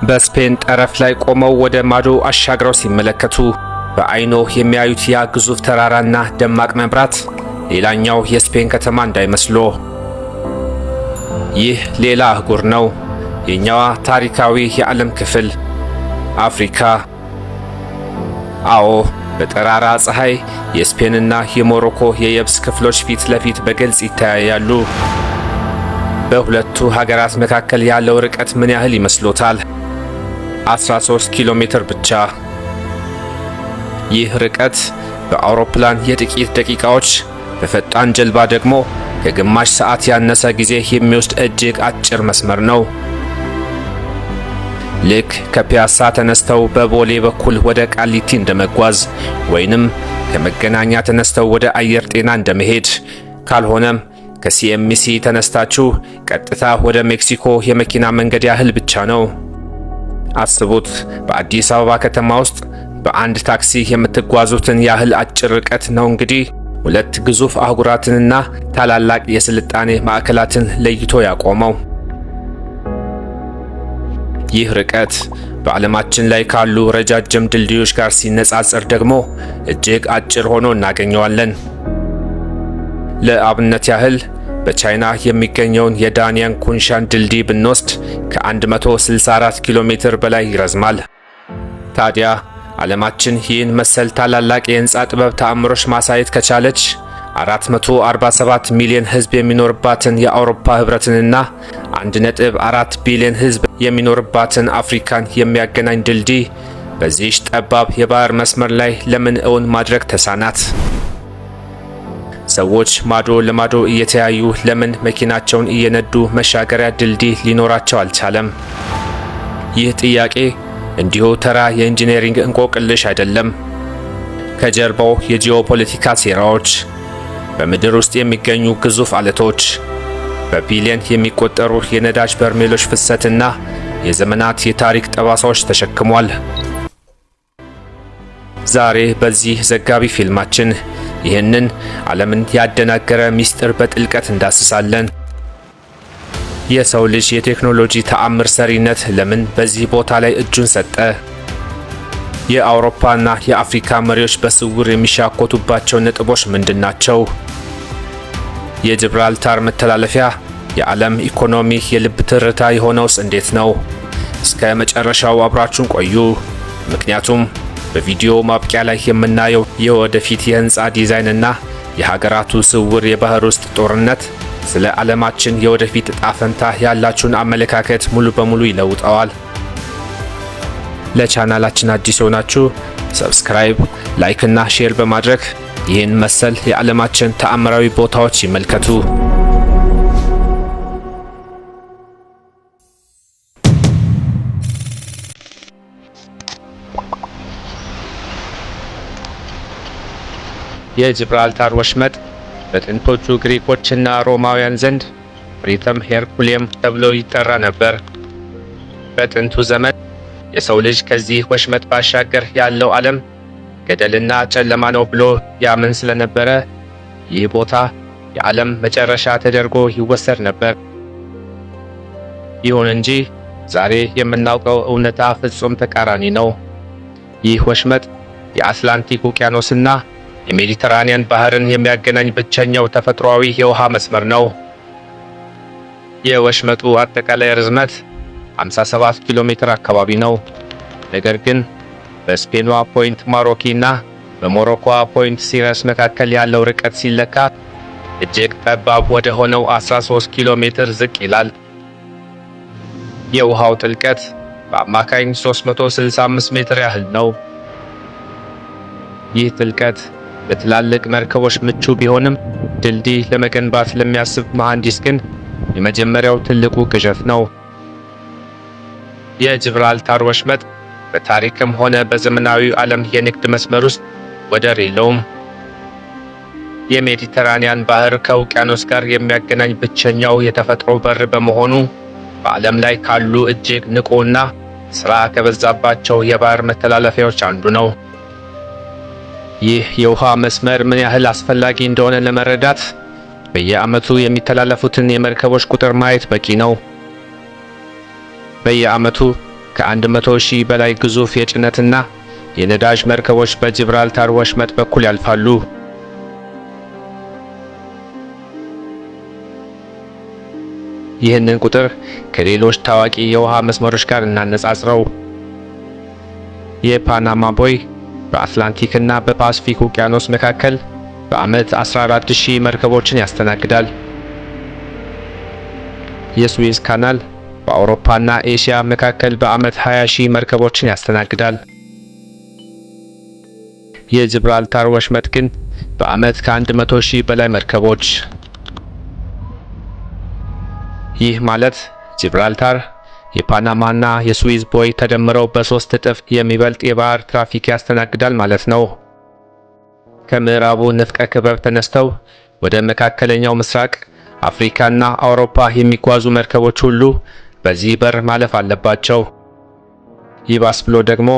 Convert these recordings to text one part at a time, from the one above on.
በስፔን ጠረፍ ላይ ቆመው ወደ ማዶ አሻግረው ሲመለከቱ በአይኖ የሚያዩት ያ ግዙፍ ተራራና ደማቅ መብራት ሌላኛው የስፔን ከተማ እንዳይመስሎ። ይህ ሌላ አህጉር ነው። የኛዋ ታሪካዊ የዓለም ክፍል አፍሪካ። አዎ፣ በጠራራ ፀሐይ የስፔንና የሞሮኮ የየብስ ክፍሎች ፊት ለፊት በግልጽ ይታያሉ። በሁለቱ ሀገራት መካከል ያለው ርቀት ምን ያህል ይመስሎታል? 13 ኪሎ ሜትር ብቻ። ይህ ርቀት በአውሮፕላን የጥቂት ደቂቃዎች፣ በፈጣን ጀልባ ደግሞ ከግማሽ ሰዓት ያነሰ ጊዜ የሚወስድ እጅግ አጭር መስመር ነው። ልክ ከፒያሳ ተነስተው በቦሌ በኩል ወደ ቃሊቲ እንደመጓዝ ወይንም ከመገናኛ ተነስተው ወደ አየር ጤና እንደመሄድ፣ ካልሆነም ከሲኤምሲ ተነስታችሁ ቀጥታ ወደ ሜክሲኮ የመኪና መንገድ ያህል ብቻ ነው። አስቡት፣ በአዲስ አበባ ከተማ ውስጥ በአንድ ታክሲ የምትጓዙትን ያህል አጭር ርቀት ነው እንግዲህ ሁለት ግዙፍ አህጉራትንና ታላላቅ የስልጣኔ ማዕከላትን ለይቶ ያቆመው። ይህ ርቀት በዓለማችን ላይ ካሉ ረጃጅም ድልድዮች ጋር ሲነጻጸር ደግሞ እጅግ አጭር ሆኖ እናገኘዋለን። ለአብነት ያህል በቻይና የሚገኘውን የዳንያን ኩንሻን ድልድይ ብንወስድ ከ164 ኪሎ ሜትር በላይ ይረዝማል። ታዲያ ዓለማችን ይህን መሰል ታላላቅ የሕንፃ ጥበብ ተአምሮች ማሳየት ከቻለች 447 ሚሊዮን ሕዝብ የሚኖርባትን የአውሮፓ ህብረትንና 1.4 ቢሊዮን ሕዝብ የሚኖርባትን አፍሪካን የሚያገናኝ ድልድይ በዚህ ጠባብ የባህር መስመር ላይ ለምን እውን ማድረግ ተሳናት? ሰዎች ማዶ ለማዶ እየተያዩ ለምን መኪናቸውን እየነዱ መሻገሪያ ድልድይ ሊኖራቸው አልቻለም? ይህ ጥያቄ እንዲሁ ተራ የኢንጂነሪንግ እንቆቅልሽ አይደለም። ከጀርባው የጂኦፖለቲካ ሴራዎች፣ በምድር ውስጥ የሚገኙ ግዙፍ አለቶች፣ በቢሊየን የሚቆጠሩ የነዳጅ በርሜሎች ፍሰትና የዘመናት የታሪክ ጠባሳዎች ተሸክሟል። ዛሬ በዚህ ዘጋቢ ፊልማችን ይህንን ዓለምን ያደናገረ ሚስጥር በጥልቀት እንዳስሳለን። የሰው ልጅ የቴክኖሎጂ ተአምር ሰሪነት ለምን በዚህ ቦታ ላይ እጁን ሰጠ? የአውሮፓና የአፍሪካ መሪዎች በስውር የሚሻኮቱባቸው ነጥቦች ምንድናቸው? የጂብራልታር መተላለፊያ የዓለም ኢኮኖሚ የልብ ትርታ የሆነውስ እንዴት ነው? እስከ መጨረሻው አብራችሁን ቆዩ። ምክንያቱም በቪዲዮ ማብቂያ ላይ የምናየው የወደፊት የህንፃ ዲዛይንና የሀገራቱ ስውር የባህር ውስጥ ጦርነት ስለ ዓለማችን የወደፊት ዕጣ ፈንታ ያላችሁን አመለካከት ሙሉ በሙሉ ይለውጠዋል። ለቻናላችን አዲስ ሆናችሁ ሰብስክራይብ፣ ላይክ እና ሼር በማድረግ ይህን መሰል የዓለማችን ተአምራዊ ቦታዎች ይመልከቱ። የጂብራልታር ወሽመጥ በጥንቶቹ ግሪኮችና ሮማውያን ዘንድ ሪተም ሄርኩሌም ተብሎ ይጠራ ነበር። በጥንቱ ዘመን የሰው ልጅ ከዚህ ወሽመጥ ባሻገር ያለው ዓለም ገደልና ጨለማ ነው ብሎ ያምን ስለነበረ ይህ ቦታ የዓለም መጨረሻ ተደርጎ ይወሰድ ነበር። ይሁን እንጂ ዛሬ የምናውቀው እውነታ ፍጹም ተቃራኒ ነው። ይህ ወሽመጥ የአትላንቲክ ውቅያኖስና የሜዲተራኒያን ባህርን የሚያገናኝ ብቸኛው ተፈጥሯዊ የውሃ መስመር ነው። የወሽመጡ አጠቃላይ ርዝመት 57 ኪሎ ሜትር አካባቢ ነው። ነገር ግን በስፔኗ ፖይንት ማሮኪና በሞሮኮዋ ፖይንት ሲረስ መካከል ያለው ርቀት ሲለካ እጅግ ጠባብ ወደ ሆነው 13 ኪሎ ሜትር ዝቅ ይላል። የውሃው ጥልቀት በአማካኝ 365 ሜትር ያህል ነው። ይህ ጥልቀት በትላልቅ መርከቦች ምቹ ቢሆንም ድልድይ ለመገንባት ለሚያስብ መሐንዲስ ግን የመጀመሪያው ትልቁ ቅዠት ነው። የጂብራልታር ወሽመጥ በታሪክም ሆነ በዘመናዊው ዓለም የንግድ መስመር ውስጥ ወደር የለውም። የሜዲተራኒያን ባህር ከውቅያኖስ ጋር የሚያገናኝ ብቸኛው የተፈጥሮ በር በመሆኑ በዓለም ላይ ካሉ እጅግ ንቁና ሥራ ከበዛባቸው የባህር መተላለፊያዎች አንዱ ነው። ይህ የውሃ መስመር ምን ያህል አስፈላጊ እንደሆነ ለመረዳት በየዓመቱ የሚተላለፉትን የመርከቦች ቁጥር ማየት በቂ ነው። በየዓመቱ ከ100 ሺህ በላይ ግዙፍ የጭነትና የነዳጅ መርከቦች በጂብራልታር ወሽመጥ በኩል ያልፋሉ። ይህንን ቁጥር ከሌሎች ታዋቂ የውሃ መስመሮች ጋር እናነጻጽረው። የፓናማ ቦይ በአትላንቲክና በፓሲፊክ ውቅያኖስ መካከል በዓመት 14000 መርከቦችን ያስተናግዳል። የሱዌዝ ካናል በአውሮፓና ኤሽያ መካከል በዓመት 20000 መርከቦችን ያስተናግዳል። የጂብራልታር ወሽመጥ ግን በዓመት ከ100,000 በላይ መርከቦች። ይህ ማለት ጂብራልታር የፓናማና የሱዌዝ ቦይ ተደምረው በ3 እጥፍ የሚበልጥ የባህር ትራፊክ ያስተናግዳል ማለት ነው። ከምዕራቡ ንፍቀ ክበብ ተነስተው ወደ መካከለኛው ምስራቅ፣ አፍሪካና አውሮፓ የሚጓዙ መርከቦች ሁሉ በዚህ በር ማለፍ አለባቸው። ይባስ ብሎ ደግሞ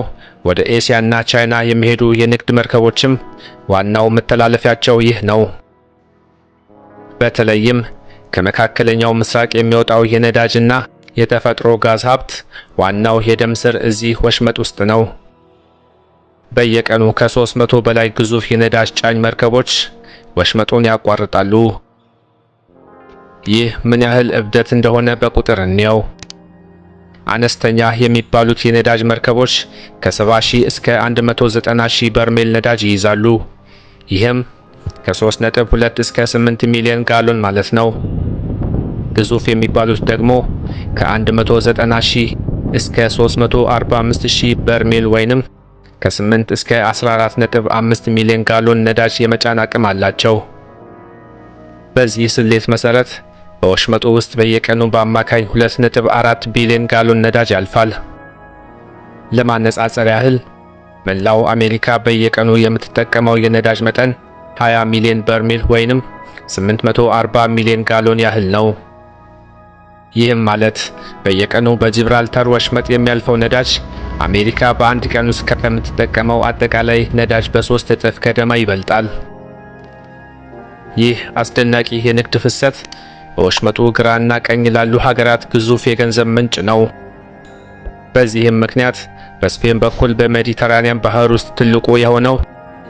ወደ ኤሲያና ቻይና የሚሄዱ የንግድ መርከቦችም ዋናው መተላለፊያቸው ይህ ነው። በተለይም ከመካከለኛው ምስራቅ የሚወጣው የነዳጅና የተፈጥሮ ጋዝ ሀብት ዋናው የደም ስር እዚህ ወሽመጥ ውስጥ ነው። በየቀኑ ከ300 በላይ ግዙፍ የነዳጅ ጫኝ መርከቦች ወሽመጡን ያቋርጣሉ። ይህ ምን ያህል እብደት እንደሆነ በቁጥር እንየው። አነስተኛ የሚባሉት የነዳጅ መርከቦች ከ70,000 እስከ 190,000 በርሜል ነዳጅ ይይዛሉ። ይህም ከ3.2 እስከ 8 ሚሊዮን ጋሎን ማለት ነው። ግዙፍ የሚባሉት ደግሞ ከ190,000 እስከ 345,000 በርሜል ወይንም ከ8 እስከ 14.5 ሚሊዮን ጋሎን ነዳጅ የመጫን አቅም አላቸው። በዚህ ስሌት መሰረት በወሽመጡ ውስጥ በየቀኑ በአማካኝ 2.4 ቢሊዮን ጋሎን ነዳጅ ያልፋል። ለማነጻጸር ያህል መላው አሜሪካ በየቀኑ የምትጠቀመው የነዳጅ መጠን 20 ሚሊዮን በርሜል ወይንም 840 ሚሊዮን ጋሎን ያህል ነው። ይህም ማለት በየቀኑ በጂብራልታር ወሽመጥ የሚያልፈው ነዳጅ አሜሪካ በአንድ ቀን ውስጥ ከምትጠቀመው አጠቃላይ ነዳጅ በ3 እጥፍ ገደማ ይበልጣል። ይህ አስደናቂ የንግድ ፍሰት በወሽመጡ ግራና ቀኝ ላሉ ሀገራት ግዙፍ የገንዘብ ምንጭ ነው። በዚህም ምክንያት በስፔን በኩል በሜዲተራኒያን ባህር ውስጥ ትልቁ የሆነው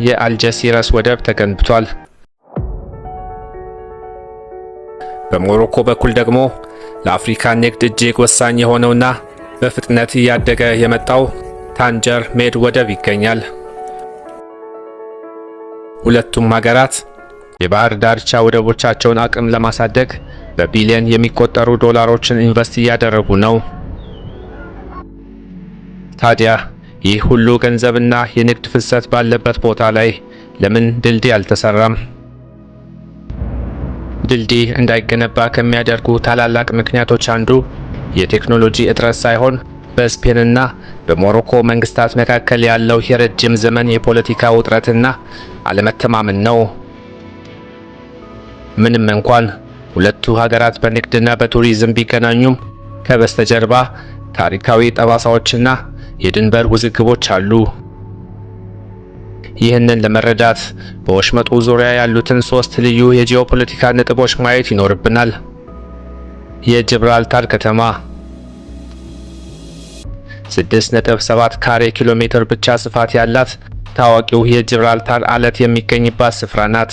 የአልጀሲራስ ወደብ ተገንብቷል። በሞሮኮ በኩል ደግሞ ለአፍሪካ ንግድ እጅግ ወሳኝ የሆነውና በፍጥነት እያደገ የመጣው ታንጀር ሜድ ወደብ ይገኛል። ሁለቱም ሀገራት የባህር ዳርቻ ወደቦቻቸውን አቅም ለማሳደግ በቢሊዮን የሚቆጠሩ ዶላሮችን ኢንቨስት እያደረጉ ነው። ታዲያ ይህ ሁሉ ገንዘብና የንግድ ፍሰት ባለበት ቦታ ላይ ለምን ድልድይ አልተሰራም? ድልድይ እንዳይገነባ ከሚያደርጉ ታላላቅ ምክንያቶች አንዱ የቴክኖሎጂ እጥረት ሳይሆን በስፔንና በሞሮኮ መንግስታት መካከል ያለው የረጅም ዘመን የፖለቲካ ውጥረትና አለመተማመን ነው። ምንም እንኳን ሁለቱ ሀገራት በንግድና በቱሪዝም ቢገናኙም ከበስተጀርባ ታሪካዊ ጠባሳዎችና የድንበር ውዝግቦች አሉ። ይህንን ለመረዳት በወሽመጡ ዙሪያ ያሉትን 3 ልዩ የጂኦፖለቲካ ነጥቦች ማየት ይኖርብናል። የጂብራልታር ከተማ 6.7 ካሬ ኪሎ ሜትር ብቻ ስፋት ያላት ታዋቂው የጂብራልታር አለት የሚገኝባት ስፍራ ናት።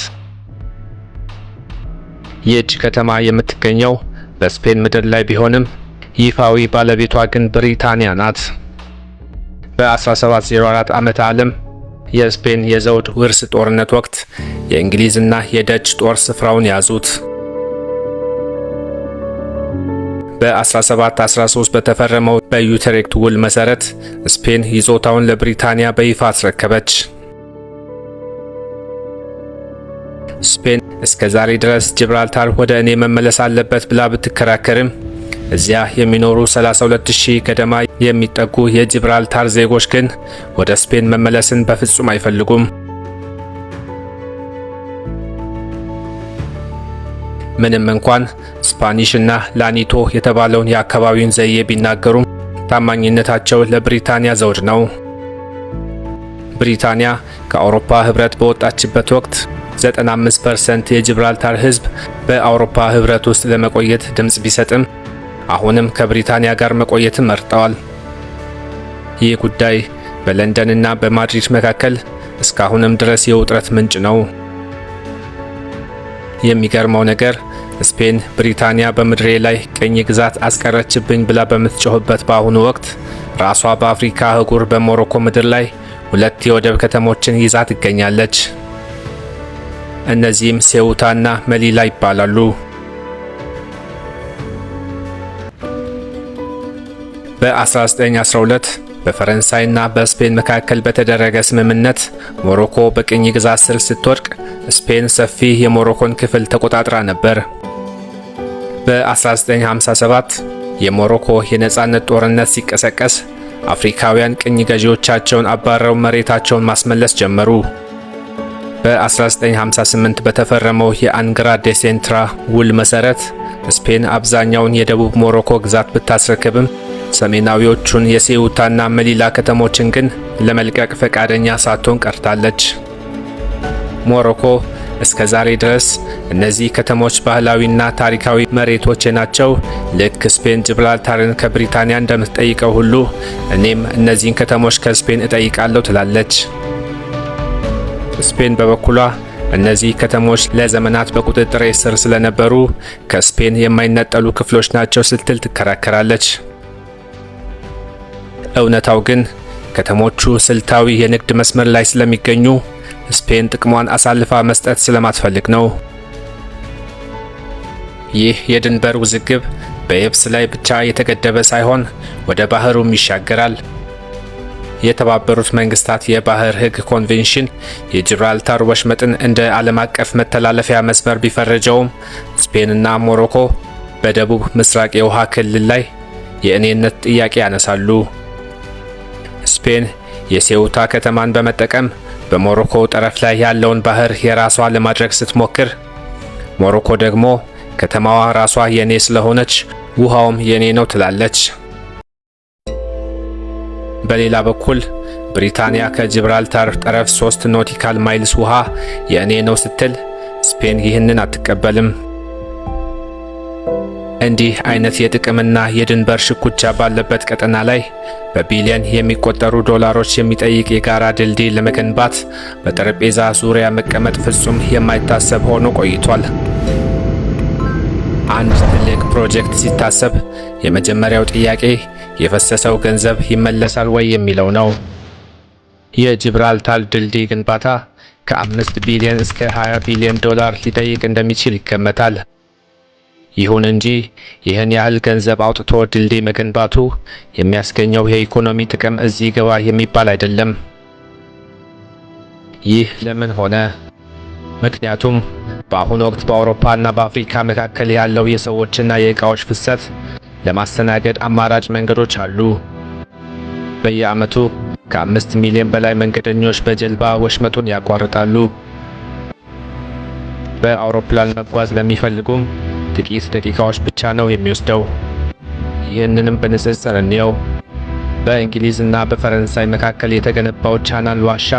ይህች ከተማ የምትገኘው በስፔን ምድር ላይ ቢሆንም ይፋዊ ባለቤቷ ግን ብሪታንያ ናት። በ1704 ዓመተ ዓለም የስፔን የዘውድ ውርስ ጦርነት ወቅት የእንግሊዝና የደች ጦር ስፍራውን ያዙት። በ1713 በተፈረመው በዩትሬክት ውል መሰረት ስፔን ይዞታውን ለብሪታንያ በይፋ አስረከበች። ስፔን እስከ ዛሬ ድረስ ጂብራልታር ወደ እኔ መመለስ አለበት ብላ ብትከራከርም እዚያ የሚኖሩ 32,000 ገደማ የሚጠጉ የጂብራልታር ዜጎች ግን ወደ ስፔን መመለስን በፍጹም አይፈልጉም። ምንም እንኳን ስፓኒሽ እና ላኒቶ የተባለውን የአካባቢውን ዘዬ ቢናገሩም ታማኝነታቸው ለብሪታንያ ዘውድ ነው። ብሪታንያ ከአውሮፓ ህብረት በወጣችበት ወቅት 95% የጂብራልታር ህዝብ በአውሮፓ ህብረት ውስጥ ለመቆየት ድምጽ ቢሰጥም አሁንም ከብሪታንያ ጋር መቆየትን መርጠዋል። ይህ ጉዳይ በለንደንና በማድሪድ መካከል እስካሁንም ድረስ የውጥረት ምንጭ ነው። የሚገርመው ነገር ስፔን ብሪታንያ በምድሬ ላይ ቅኝ ግዛት አስቀረችብኝ ብላ በምትጮህበት በአሁኑ ወቅት ራሷ በአፍሪካ አህጉር በሞሮኮ ምድር ላይ 2 የወደብ ከተሞችን ይዛ ትገኛለች። እነዚህም ሴውታና መሊላ ይባላሉ። በ1912 በፈረንሳይና በስፔን መካከል በተደረገ ስምምነት ሞሮኮ በቅኝ ግዛት ስር ስትወድቅ ስፔን ሰፊ የሞሮኮን ክፍል ተቆጣጥራ ነበር። በ1957 የሞሮኮ የነጻነት ጦርነት ሲቀሰቀስ አፍሪካውያን ቅኝ ገዢዎቻቸውን አባረው መሬታቸውን ማስመለስ ጀመሩ። በ1958 በተፈረመው የአንግራ ዴሴንትራ ውል መሰረት ስፔን አብዛኛውን የደቡብ ሞሮኮ ግዛት ብታስረክብም ሰሜናዊዎቹን የሴውታና መሊላ ከተሞችን ግን ለመልቀቅ ፈቃደኛ ሳትሆን ቀርታለች። ሞሮኮ እስከ ዛሬ ድረስ እነዚህ ከተሞች ባህላዊና ታሪካዊ መሬቶች ናቸው። ልክ ስፔን ጅብራልታርን ከብሪታንያ እንደምትጠይቀው ሁሉ እኔም እነዚህን ከተሞች ከስፔን እጠይቃለሁ ትላለች። ስፔን በበኩሏ እነዚህ ከተሞች ለዘመናት በቁጥጥር ስር ስለነበሩ ከስፔን የማይነጠሉ ክፍሎች ናቸው ስትል ትከራከራለች። እውነታው ግን ከተሞቹ ስልታዊ የንግድ መስመር ላይ ስለሚገኙ ስፔን ጥቅሟን አሳልፋ መስጠት ስለማትፈልግ ነው። ይህ የድንበር ውዝግብ በየብስ ላይ ብቻ የተገደበ ሳይሆን ወደ ባህሩም ይሻገራል። የተባበሩት መንግስታት የባህር ሕግ ኮንቬንሽን የጂብራልታር ወሽመጥን እንደ ዓለም አቀፍ መተላለፊያ መስመር ቢፈረጀውም ስፔንና ሞሮኮ በደቡብ ምስራቅ የውሃ ክልል ላይ የእኔነት ጥያቄ ያነሳሉ። ስፔን የሴውታ ከተማን በመጠቀም በሞሮኮ ጠረፍ ላይ ያለውን ባህር የራሷ ለማድረግ ስትሞክር፣ ሞሮኮ ደግሞ ከተማዋ ራሷ የኔ ስለሆነች ውሃውም የኔ ነው ትላለች። በሌላ በኩል ብሪታንያ ከጂብራልታር ጠረፍ 3 ኖቲካል ማይልስ ውሃ የኔ ነው ስትል ስፔን ይህንን አትቀበልም። እንዲህ አይነት የጥቅምና የድንበር ሽኩቻ ባለበት ቀጠና ላይ በቢሊዮን የሚቆጠሩ ዶላሮች የሚጠይቅ የጋራ ድልድይ ለመገንባት በጠረጴዛ ዙሪያ መቀመጥ ፍጹም የማይታሰብ ሆኖ ቆይቷል። አንድ ትልቅ ፕሮጀክት ሲታሰብ የመጀመሪያው ጥያቄ የፈሰሰው ገንዘብ ይመለሳል ወይ የሚለው ነው። የጂብራልታር ድልድይ ግንባታ ከ5 ቢሊዮን እስከ 20 ቢሊዮን ዶላር ሊጠይቅ እንደሚችል ይገመታል። ይሁን እንጂ ይህን ያህል ገንዘብ አውጥቶ ድልድይ መገንባቱ የሚያስገኘው የኢኮኖሚ ጥቅም እዚህ ገባ የሚባል አይደለም። ይህ ለምን ሆነ? ምክንያቱም በአሁኑ ወቅት በአውሮፓና በአፍሪካ መካከል ያለው የሰዎችና የዕቃዎች ፍሰት ለማስተናገድ አማራጭ መንገዶች አሉ። በየዓመቱ ከ5 ሚሊዮን በላይ መንገደኞች በጀልባ ወሽመጡን ያቋርጣሉ። በአውሮፕላን መጓዝ ለሚፈልጉም ጥቂት ደቂቃዎች ብቻ ነው የሚወስደው። ይህንንም በንጽጽር እንየው። በእንግሊዝና በፈረንሳይ መካከል የተገነባው ቻናል ዋሻ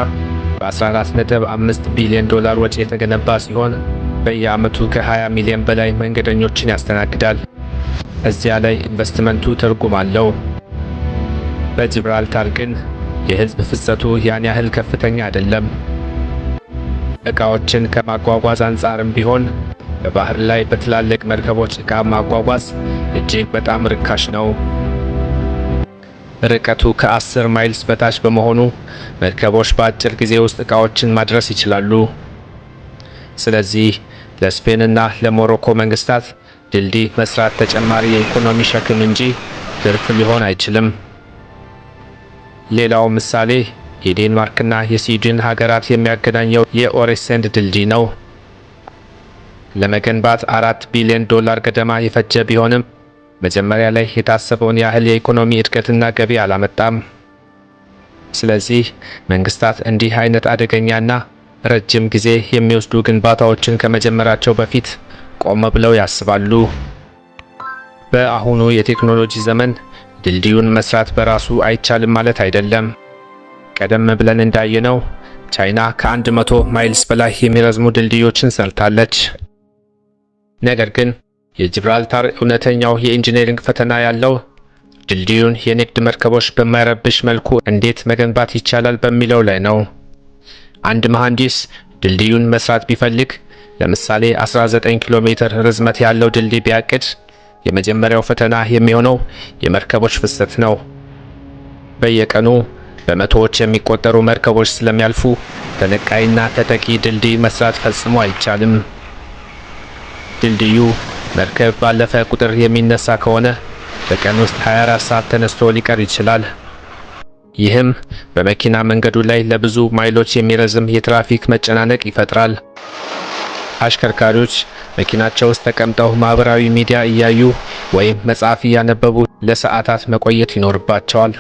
በ14.5 ቢሊዮን ዶላር ወጪ የተገነባ ሲሆን በየዓመቱ ከ20 ሚሊዮን በላይ መንገደኞችን ያስተናግዳል። እዚያ ላይ ኢንቨስትመንቱ ትርጉም አለው። በጂብራልታር ግን የህዝብ ፍሰቱ ያን ያህል ከፍተኛ አይደለም። ዕቃዎችን ከማጓጓዝ አንጻርም ቢሆን በባህር ላይ በትላልቅ መርከቦች ዕቃ ማጓጓዝ እጅግ በጣም ርካሽ ነው። ርቀቱ ከ10 ማይልስ በታች በመሆኑ መርከቦች በአጭር ጊዜ ውስጥ ዕቃዎችን ማድረስ ይችላሉ። ስለዚህ ለስፔንና ለሞሮኮ መንግስታት ድልድይ መስራት ተጨማሪ የኢኮኖሚ ሸክም እንጂ ትርፍ ሊሆን አይችልም። ሌላው ምሳሌ የዴንማርክና የስዊድን ሀገራት የሚያገናኘው የኦሬሰንድ ድልድይ ነው። ለመገንባት 4 ቢሊዮን ዶላር ገደማ የፈጀ ቢሆንም መጀመሪያ ላይ የታሰበውን ያህል የኢኮኖሚ እድገትና ገቢ አላመጣም። ስለዚህ መንግስታት እንዲህ አይነት አደገኛና ረጅም ጊዜ የሚወስዱ ግንባታዎችን ከመጀመራቸው በፊት ቆም ብለው ያስባሉ። በአሁኑ የቴክኖሎጂ ዘመን ድልድዩን መስራት በራሱ አይቻልም ማለት አይደለም። ቀደም ብለን እንዳየነው ቻይና ከ100 ማይልስ በላይ የሚረዝሙ ድልድዮችን ሰርታለች። ነገር ግን የጂብራልታር እውነተኛው የኢንጂነሪንግ ፈተና ያለው ድልድዩን የንግድ መርከቦች በማይረብሽ መልኩ እንዴት መገንባት ይቻላል በሚለው ላይ ነው። አንድ መሐንዲስ ድልድዩን መስራት ቢፈልግ ለምሳሌ 19 ኪሎ ሜትር ርዝመት ያለው ድልድይ ቢያቅድ የመጀመሪያው ፈተና የሚሆነው የመርከቦች ፍሰት ነው። በየቀኑ በመቶዎች የሚቆጠሩ መርከቦች ስለሚያልፉ ተነቃይና ተጠቂ ድልድይ መስራት ፈጽሞ አይቻልም። ድልድዩ መርከብ ባለፈ ቁጥር የሚነሳ ከሆነ በቀን ውስጥ 24 ሰዓት ተነስቶ ሊቀር ይችላል። ይህም በመኪና መንገዱ ላይ ለብዙ ማይሎች የሚረዝም የትራፊክ መጨናነቅ ይፈጥራል። አሽከርካሪዎች መኪናቸው ውስጥ ተቀምጠው ማህበራዊ ሚዲያ እያዩ ወይም መጽሐፍ እያነበቡ ለሰዓታት መቆየት ይኖርባቸዋል።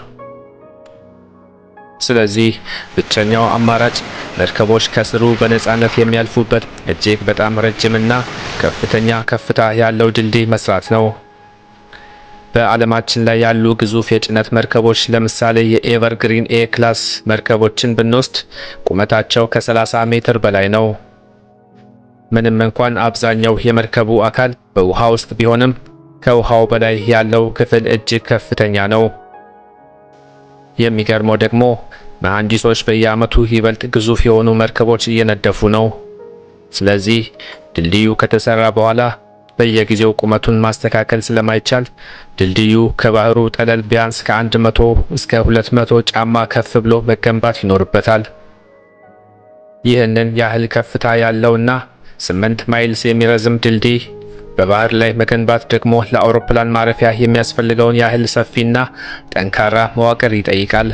ስለዚህ ብቸኛው አማራጭ መርከቦች ከስሩ በነፃነት የሚያልፉበት እጅግ በጣም ረጅምና ከፍተኛ ከፍታ ያለው ድልድይ መስራት ነው። በዓለማችን ላይ ያሉ ግዙፍ የጭነት መርከቦች ለምሳሌ የኤቨርግሪን ኤ ክላስ መርከቦችን ብንወስድ ቁመታቸው ከ30 ሜትር በላይ ነው። ምንም እንኳን አብዛኛው የመርከቡ አካል በውሃ ውስጥ ቢሆንም ከውሃው በላይ ያለው ክፍል እጅግ ከፍተኛ ነው። የሚገርመው ደግሞ መሐንዲሶች በየዓመቱ ይበልጥ ግዙፍ የሆኑ መርከቦች እየነደፉ ነው። ስለዚህ ድልድዩ ከተሰራ በኋላ በየጊዜው ቁመቱን ማስተካከል ስለማይቻል ድልድዩ ከባህሩ ጠለል ቢያንስ ከ100 እስከ 200 ጫማ ከፍ ብሎ መገንባት ይኖርበታል። ይህንን ያህል ከፍታ ያለውና 8 ማይልስ የሚረዝም ድልድይ በባህር ላይ መገንባት ደግሞ ለአውሮፕላን ማረፊያ የሚያስፈልገውን ያህል ሰፊና ጠንካራ መዋቅር ይጠይቃል።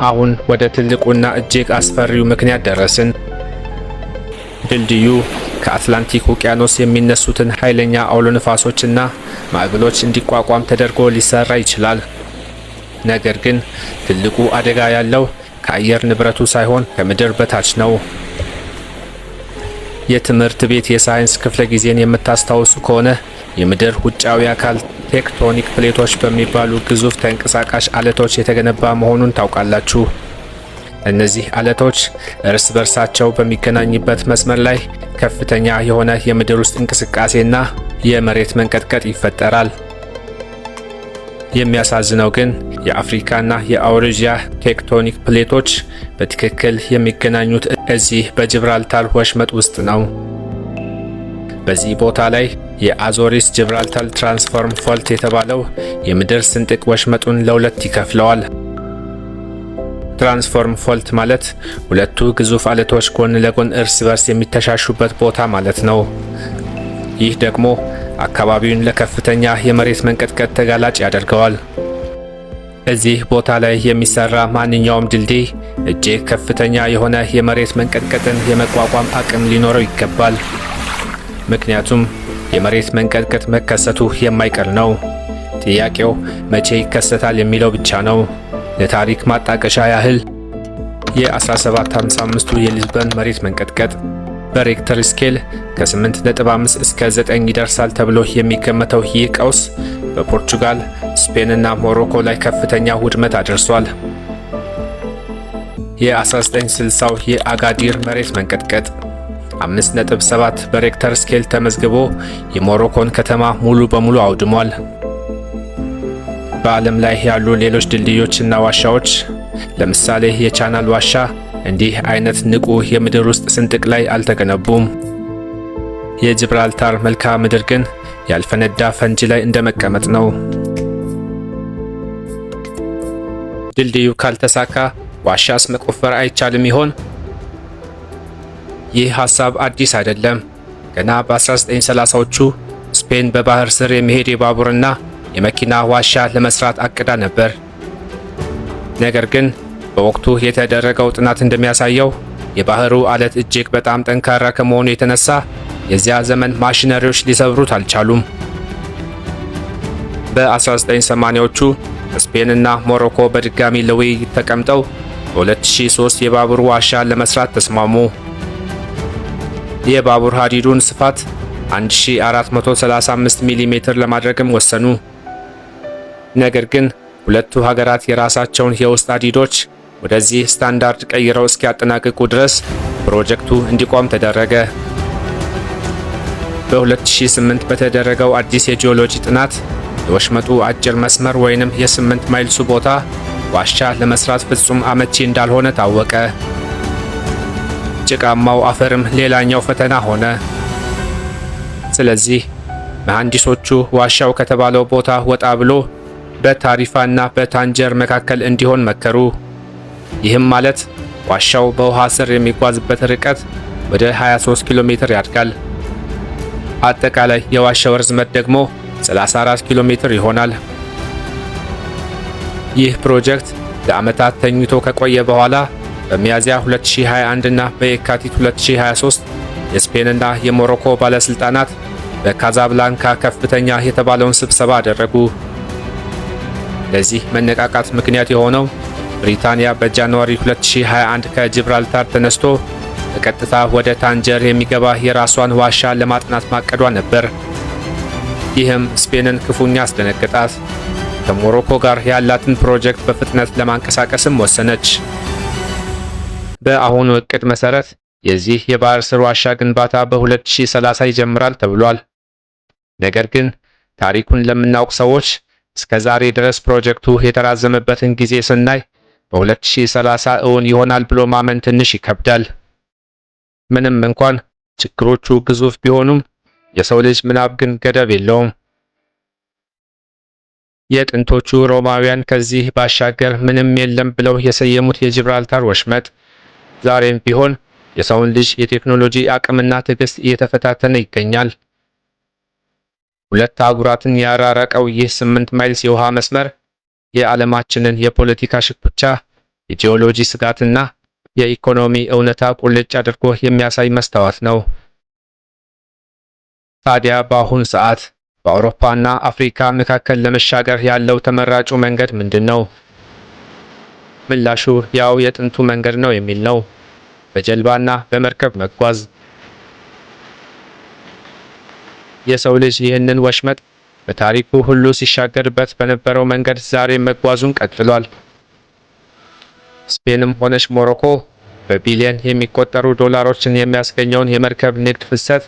አሁን ወደ ትልቁና እጅግ አስፈሪው ምክንያት ደረስን። ድልድዩ ከአትላንቲክ ውቅያኖስ የሚነሱትን ኃይለኛ አውሎ ነፋሶችና ማዕበሎች እንዲቋቋም ተደርጎ ሊሰራ ይችላል። ነገር ግን ትልቁ አደጋ ያለው ከአየር ንብረቱ ሳይሆን ከምድር በታች ነው። የትምህርት ቤት የሳይንስ ክፍለ ጊዜን የምታስታውሱ ከሆነ የምድር ውጫዊ አካል ቴክቶኒክ ፕሌቶች በሚባሉ ግዙፍ ተንቀሳቃሽ አለቶች የተገነባ መሆኑን ታውቃላችሁ። እነዚህ አለቶች እርስ በርሳቸው በሚገናኝበት መስመር ላይ ከፍተኛ የሆነ የምድር ውስጥ እንቅስቃሴና የመሬት መንቀጥቀጥ ይፈጠራል። የሚያሳዝነው ግን የአፍሪካና የአውሬዥያ ቴክቶኒክ ፕሌቶች በትክክል የሚገናኙት እዚህ በጂብራልታር ወሽመጥ ውስጥ ነው። በዚህ ቦታ ላይ የአዞሪስ ጂብራልታር ትራንስፎርም ፎልት የተባለው የምድር ስንጥቅ ወሽመጡን ለሁለት ይከፍለዋል። ትራንስፎርም ፎልት ማለት ሁለቱ ግዙፍ አለቶች ጎን ለጎን እርስ በርስ የሚተሻሹበት ቦታ ማለት ነው። ይህ ደግሞ አካባቢውን ለከፍተኛ የመሬት መንቀጥቀጥ ተጋላጭ ያደርገዋል። እዚህ ቦታ ላይ የሚሰራ ማንኛውም ድልድይ እጅግ ከፍተኛ የሆነ የመሬት መንቀጥቀጥን የመቋቋም አቅም ሊኖረው ይገባል። ምክንያቱም የመሬት መንቀጥቀጥ መከሰቱ የማይቀር ነው። ጥያቄው መቼ ይከሰታል የሚለው ብቻ ነው። ለታሪክ ማጣቀሻ ያህል የ1755ቱ የሊዝበን መሬት መንቀጥቀጥ በሬክተር ስኬል ከ8.5 እስከ 9 ይደርሳል ተብሎ የሚገመተው ይህ ቀውስ በፖርቹጋል፣ ስፔን እና ሞሮኮ ላይ ከፍተኛ ውድመት አድርሷል። የ1960ው የአጋዲር መሬት መንቀጥቀጥ 5.7 በሬክተር ስኬል ተመዝግቦ የሞሮኮን ከተማ ሙሉ በሙሉ አውድሟል። በዓለም ላይ ያሉ ሌሎች ድልድዮችና ዋሻዎች ለምሳሌ የቻናል ዋሻ እንዲህ አይነት ንቁ የምድር ውስጥ ስንጥቅ ላይ አልተገነቡም። የጂብራልታር መልክዓ ምድር ግን ያልፈነዳ ፈንጂ ላይ እንደመቀመጥ ነው። ድልድዩ ካልተሳካ ዋሻስ መቆፈር አይቻልም ይሆን? ይህ ሐሳብ አዲስ አይደለም። ገና በ1930ዎቹ ስፔን በባህር ስር የሚሄድ የባቡርና የመኪና ዋሻ ለመስራት አቅዳ ነበር። ነገር ግን በወቅቱ የተደረገው ጥናት እንደሚያሳየው የባህሩ አለት እጅግ በጣም ጠንካራ ከመሆኑ የተነሳ የዚያ ዘመን ማሽነሪዎች ሊሰብሩት አልቻሉም። በ1980ዎቹ ስፔንና ሞሮኮ በድጋሚ ለውይይት ተቀምጠው በ2003 የባቡር ዋሻ ለመስራት ተስማሙ። የባቡር ሀዲዱን ስፋት 1435 ሚሜ ለማድረግም ወሰኑ። ነገር ግን ሁለቱ ሀገራት የራሳቸውን የውስጥ ሀዲዶች ወደዚህ ስታንዳርድ ቀይረው እስኪያጠናቅቁ ድረስ ፕሮጀክቱ እንዲቆም ተደረገ። በ2008 በተደረገው አዲስ የጂኦሎጂ ጥናት የወሽመጡ አጭር መስመር ወይንም የ8 ማይልሱ ቦታ ዋሻ ለመስራት ፍጹም አመቺ እንዳልሆነ ታወቀ። ጭቃማው አፈርም ሌላኛው ፈተና ሆነ። ስለዚህ መሐንዲሶቹ ዋሻው ከተባለው ቦታ ወጣ ብሎ በታሪፋና በታንጀር መካከል እንዲሆን መከሩ። ይህም ማለት ዋሻው በውሃ ስር የሚጓዝበት ርቀት ወደ 23 ኪሎ ሜትር ያድጋል። አጠቃላይ የዋሻው ርዝመት ደግሞ 34 ኪሎ ሜትር ይሆናል። ይህ ፕሮጀክት ለዓመታት ተኝቶ ከቆየ በኋላ በሚያዝያ 2021 እና በየካቲት 2023 የስፔንና የሞሮኮ ባለስልጣናት በካዛብላንካ ከፍተኛ የተባለውን ስብሰባ አደረጉ። ለዚህ መነቃቃት ምክንያት የሆነው ብሪታንያ በጃንዋሪ 2021 ከጂብራልታር ተነስቶ በቀጥታ ወደ ታንጀር የሚገባ የራሷን ዋሻ ለማጥናት ማቀዷ ነበር። ይህም ስፔንን ክፉኛ አስደነገጣት። ከሞሮኮ ጋር ያላትን ፕሮጀክት በፍጥነት ለማንቀሳቀስም ወሰነች። በአሁኑ እቅድ መሰረት የዚህ የባህር ስር ዋሻ ግንባታ በ2030 ይጀምራል ተብሏል። ነገር ግን ታሪኩን ለምናውቅ ሰዎች እስከ ዛሬ ድረስ ፕሮጀክቱ የተራዘመበትን ጊዜ ስናይ በ2030 እውን ይሆናል ብሎ ማመን ትንሽ ይከብዳል። ምንም እንኳን ችግሮቹ ግዙፍ ቢሆኑም የሰው ልጅ ምናብ ግን ገደብ የለውም። የጥንቶቹ ሮማውያን ከዚህ ባሻገር ምንም የለም ብለው የሰየሙት የጂብራልታር ወሽመጥ ዛሬም ቢሆን የሰውን ልጅ የቴክኖሎጂ አቅምና ትዕግስት እየተፈታተነ ይገኛል። ሁለት አህጉራትን ያራረቀው ይህ 8 ማይልስ የውሃ መስመር የዓለማችንን የፖለቲካ ሽኩቻ፣ የጂኦሎጂ ስጋትና የኢኮኖሚ እውነታ ቁልጭ አድርጎ የሚያሳይ መስታወት ነው። ታዲያ በአሁኑ ሰዓት በአውሮፓና አፍሪካ መካከል ለመሻገር ያለው ተመራጩ መንገድ ምንድነው? ምላሹ ያው የጥንቱ መንገድ ነው የሚል ነው። በጀልባና በመርከብ መጓዝ። የሰው ልጅ ይህንን ወሽመጥ በታሪኩ ሁሉ ሲሻገርበት በነበረው መንገድ ዛሬ መጓዙን ቀጥሏል። ስፔንም ሆነች ሞሮኮ በቢሊየን የሚቆጠሩ ዶላሮችን የሚያስገኘውን የመርከብ ንግድ ፍሰት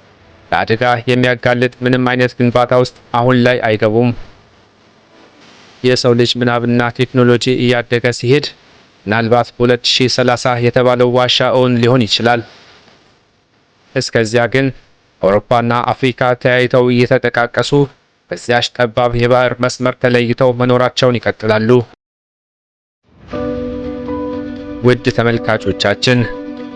ለአደጋ የሚያጋልጥ ምንም አይነት ግንባታ ውስጥ አሁን ላይ አይገቡም። የሰው ልጅ ምናብና ቴክኖሎጂ እያደገ ሲሄድ ምናልባት በ2030 የተባለው ዋሻ እውን ሊሆን ይችላል። እስከዚያ ግን አውሮፓና አፍሪካ ተያይተው እየተጠቃቀሱ በዚያች ጠባብ የባህር መስመር ተለይተው መኖራቸውን ይቀጥላሉ። ውድ ተመልካቾቻችን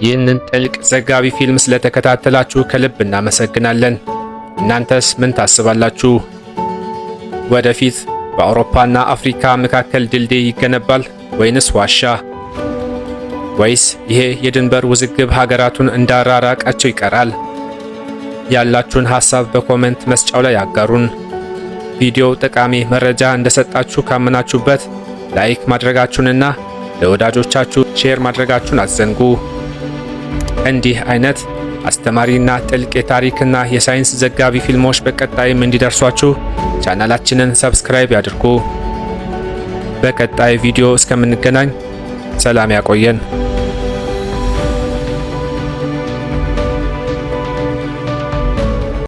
ይህንን ጥልቅ ዘጋቢ ፊልም ስለተከታተላችሁ ከልብ እናመሰግናለን። እናንተስ ምን ታስባላችሁ? ወደፊት በአውሮፓና አፍሪካ መካከል ድልድይ ይገነባል ወይንስ ዋሻ? ወይስ ይሄ የድንበር ውዝግብ ሀገራቱን እንዳራራቃቸው ይቀራል? ያላችሁን ሐሳብ በኮሜንት መስጫው ላይ አጋሩን። ቪዲዮው ጠቃሚ መረጃ እንደሰጣችሁ ካመናችሁበት ላይክ ማድረጋችሁንና ለወዳጆቻችሁ ሼር ማድረጋችሁን አትዘንጉ። እንዲህ አይነት አስተማሪና ጥልቅ የታሪክና የሳይንስ ዘጋቢ ፊልሞች በቀጣይም እንዲደርሷችሁ ቻናላችንን ሰብስክራይብ ያድርጉ። በቀጣይ ቪዲዮ እስከምንገናኝ ሰላም ያቆየን።